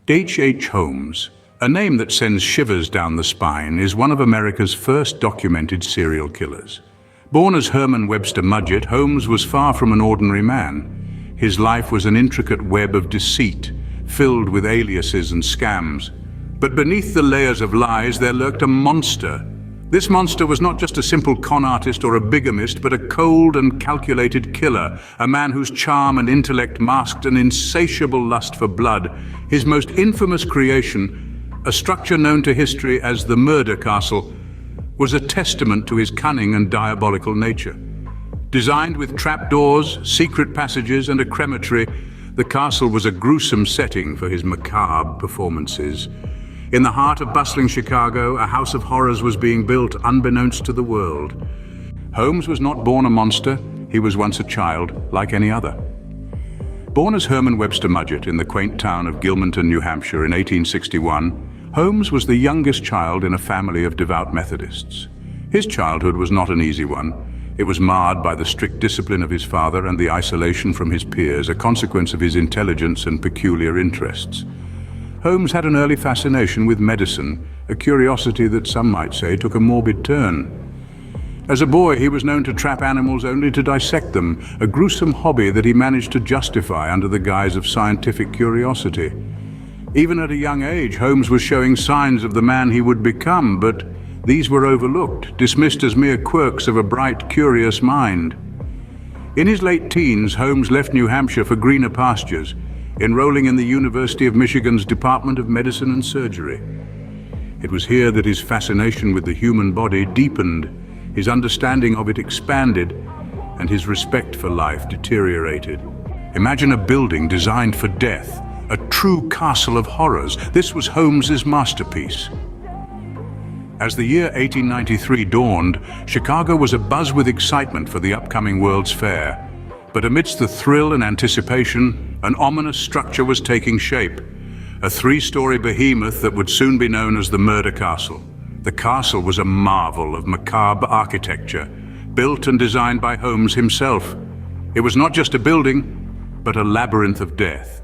H.H. Holmes, a name that sends shivers down the spine, is one of America's first documented serial killers. Born as Herman Webster Mudgett, Holmes was far from an ordinary man. His life was an intricate web of deceit, filled with aliases and scams. But beneath the layers of lies there lurked a monster. This monster was not just a simple con artist or a bigamist, but a cold and calculated killer, a man whose charm and intellect masked an insatiable lust for blood. His most infamous creation, a structure known to history as the Murder Castle, was a testament to his cunning and diabolical nature. Designed with trapdoors, secret passages, and a crematory, the castle was a gruesome setting for his macabre performances. In the heart of bustling Chicago, a house of horrors was being built unbeknownst to the world. Holmes was not born a monster, he was once a child like any other. Born as Herman Webster Mudgett in the quaint town of Gilmanton, New Hampshire in 1861, Holmes was the youngest child in a family of devout Methodists. His childhood was not an easy one. It was marred by the strict discipline of his father and the isolation from his peers, a consequence of his intelligence and peculiar interests. Holmes had an early fascination with medicine, a curiosity that some might say took a morbid turn. As a boy, he was known to trap animals only to dissect them, a gruesome hobby that he managed to justify under the guise of scientific curiosity. Even at a young age, Holmes was showing signs of the man he would become, but these were overlooked, dismissed as mere quirks of a bright, curious mind. In his late teens, Holmes left New Hampshire for greener pastures, enrolling in the University of Michigan's Department of Medicine and Surgery. It was here that his fascination with the human body deepened, his understanding of it expanded, and his respect for life deteriorated. Imagine a building designed for death, a true castle of horrors. This was Holmes's masterpiece. As the year 1893 dawned, Chicago was abuzz with excitement for the upcoming World's Fair. But amidst the thrill and anticipation, an ominous structure was taking shape, a three-story behemoth that would soon be known as the Murder Castle. The castle was a marvel of macabre architecture, built and designed by Holmes himself. It was not just a building, but a labyrinth of death.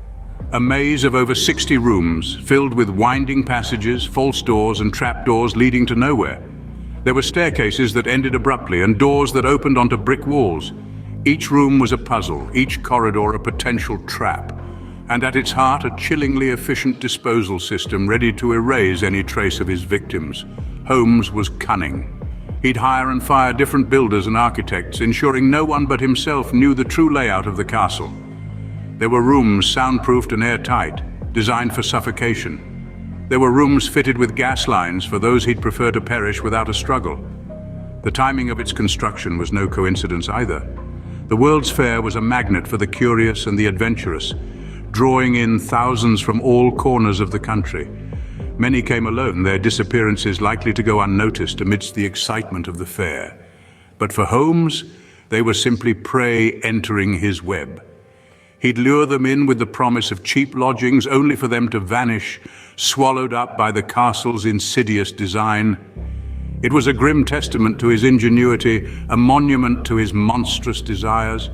A maze of over 60 rooms, filled with winding passages, false doors, and trapdoors leading to nowhere. There were staircases that ended abruptly and doors that opened onto brick walls. Each room was a puzzle, each corridor a potential trap, and at its heart a chillingly efficient disposal system ready to erase any trace of his victims. Holmes was cunning. He'd hire and fire different builders and architects, ensuring no one but himself knew the true layout of the castle. There were rooms soundproofed and airtight, designed for suffocation. There were rooms fitted with gas lines for those he'd prefer to perish without a struggle. The timing of its construction was no coincidence either. The World's Fair was a magnet for the curious and the adventurous, drawing in thousands from all corners of the country. Many came alone, their disappearances likely to go unnoticed amidst the excitement of the fair. But for Holmes, they were simply prey entering his web. He'd lure them in with the promise of cheap lodgings, only for them to vanish, swallowed up by the castle's insidious design. It was a grim testament to his ingenuity, a monument to his monstrous desires.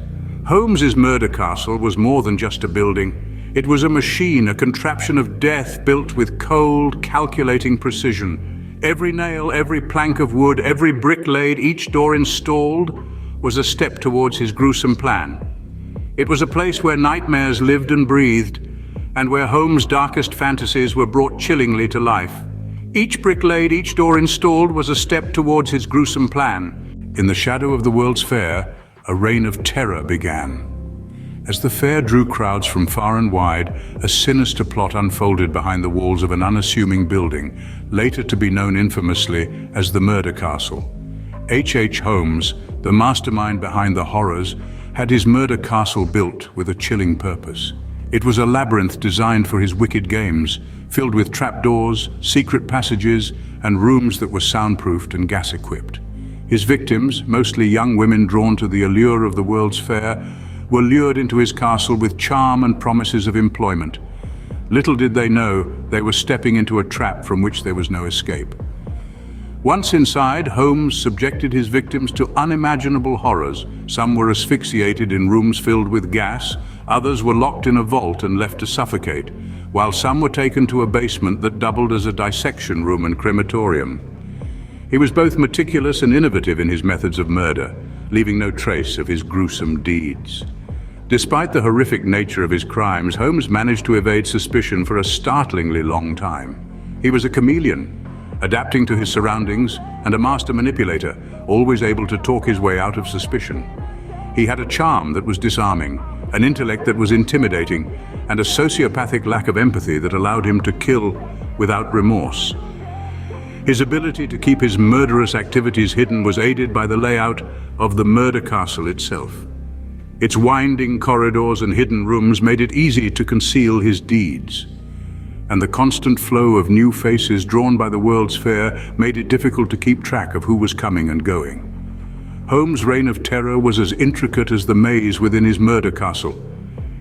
Holmes's Murder Castle was more than just a building. It was a machine, a contraption of death built with cold, calculating precision. Every nail, every plank of wood, every brick laid, each door installed, was a step towards his gruesome plan. It was a place where nightmares lived and breathed, and where Holmes' darkest fantasies were brought chillingly to life. Each brick laid, each door installed was a step towards his gruesome plan. In the shadow of the World's Fair, a reign of terror began. As the fair drew crowds from far and wide, a sinister plot unfolded behind the walls of an unassuming building, later to be known infamously as the Murder Castle. H.H. Holmes, the mastermind behind the horrors, had his Murder Castle built with a chilling purpose. It was a labyrinth designed for his wicked games, filled with trapdoors, secret passages, and rooms that were soundproofed and gas-equipped. His victims, mostly young women drawn to the allure of the World's Fair, were lured into his castle with charm and promises of employment. Little did they know they were stepping into a trap from which there was no escape. Once inside, Holmes subjected his victims to unimaginable horrors. Some were asphyxiated in rooms filled with gas, others were locked in a vault and left to suffocate, while some were taken to a basement that doubled as a dissection room and crematorium. He was both meticulous and innovative in his methods of murder, leaving no trace of his gruesome deeds. Despite the horrific nature of his crimes, Holmes managed to evade suspicion for a startlingly long time. He was a chameleon, adapting to his surroundings, and a master manipulator, always able to talk his way out of suspicion. He had a charm that was disarming, an intellect that was intimidating, and a sociopathic lack of empathy that allowed him to kill without remorse. His ability to keep his murderous activities hidden was aided by the layout of the murder castle itself. Its winding corridors and hidden rooms made it easy to conceal his deeds, and the constant flow of new faces drawn by the World's Fair made it difficult to keep track of who was coming and going. Holmes' reign of terror was as intricate as the maze within his murder castle.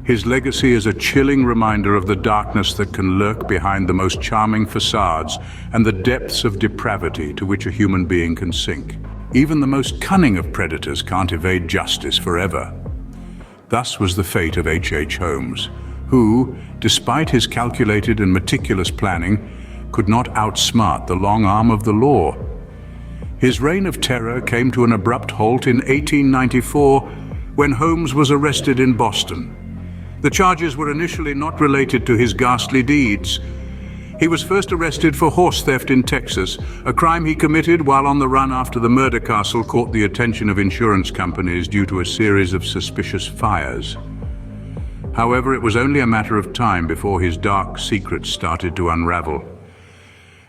His legacy is a chilling reminder of the darkness that can lurk behind the most charming facades and the depths of depravity to which a human being can sink. Even the most cunning of predators can't evade justice forever. Thus was the fate of H.H. Holmes, who, despite his calculated and meticulous planning, could not outsmart the long arm of the law. His reign of terror came to an abrupt halt in 1894 when Holmes was arrested in Boston. The charges were initially not related to his ghastly deeds. He was first arrested for horse theft in Texas, a crime he committed while on the run after the murder castle caught the attention of insurance companies due to a series of suspicious fires. However, it was only a matter of time before his dark secrets started to unravel.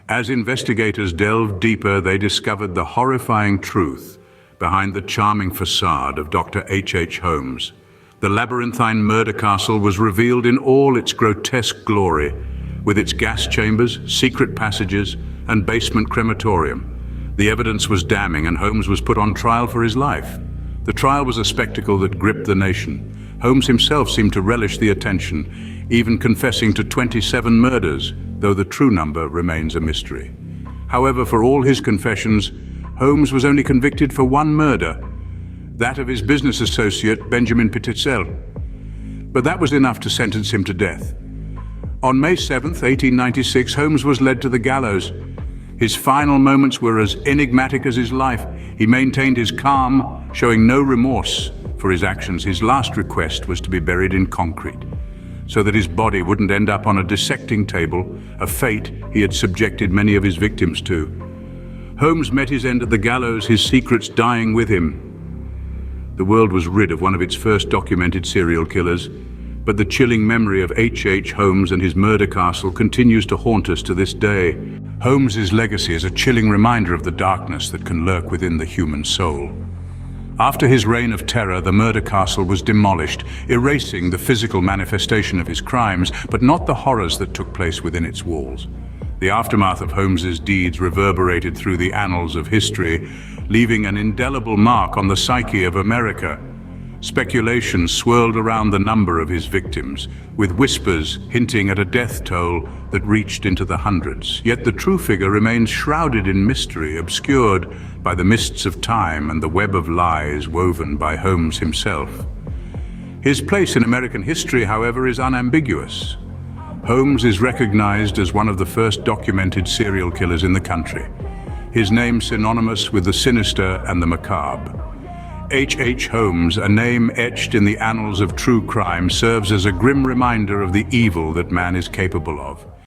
As investigators delved deeper, they discovered the horrifying truth behind the charming facade of Dr. H.H. Holmes. The labyrinthine murder castle was revealed in all its grotesque glory, with its gas chambers, secret passages, and basement crematorium. The evidence was damning, and Holmes was put on trial for his life. The trial was a spectacle that gripped the nation. Holmes himself seemed to relish the attention, even confessing to 27 murders, though the true number remains a mystery. However, for all his confessions, Holmes was only convicted for one murder, that of his business associate, Benjamin Pititzel. But that was enough to sentence him to death. On May 7, 1896, Holmes was led to the gallows. His final moments were as enigmatic as his life. He maintained his calm, showing no remorse for his actions. His last request was to be buried in concrete, so that his body wouldn't end up on a dissecting table, a fate he had subjected many of his victims to. Holmes met his end at the gallows, his secrets dying with him. The world was rid of one of its first documented serial killers, but the chilling memory of H.H. Holmes and his murder castle continues to haunt us to this day. Holmes's legacy is a chilling reminder of the darkness that can lurk within the human soul. After his reign of terror, the murder castle was demolished, erasing the physical manifestation of his crimes, but not the horrors that took place within its walls. The aftermath of Holmes's deeds reverberated through the annals of history, leaving an indelible mark on the psyche of America. Speculation swirled around the number of his victims, with whispers hinting at a death toll that reached into the hundreds. Yet the true figure remains shrouded in mystery, obscured by the mists of time and the web of lies woven by Holmes himself. His place in American history, however, is unambiguous. Holmes is recognized as one of the first documented serial killers in the country, his name synonymous with the sinister and the macabre. H.H. Holmes, a name etched in the annals of true crime, serves as a grim reminder of the evil that man is capable of.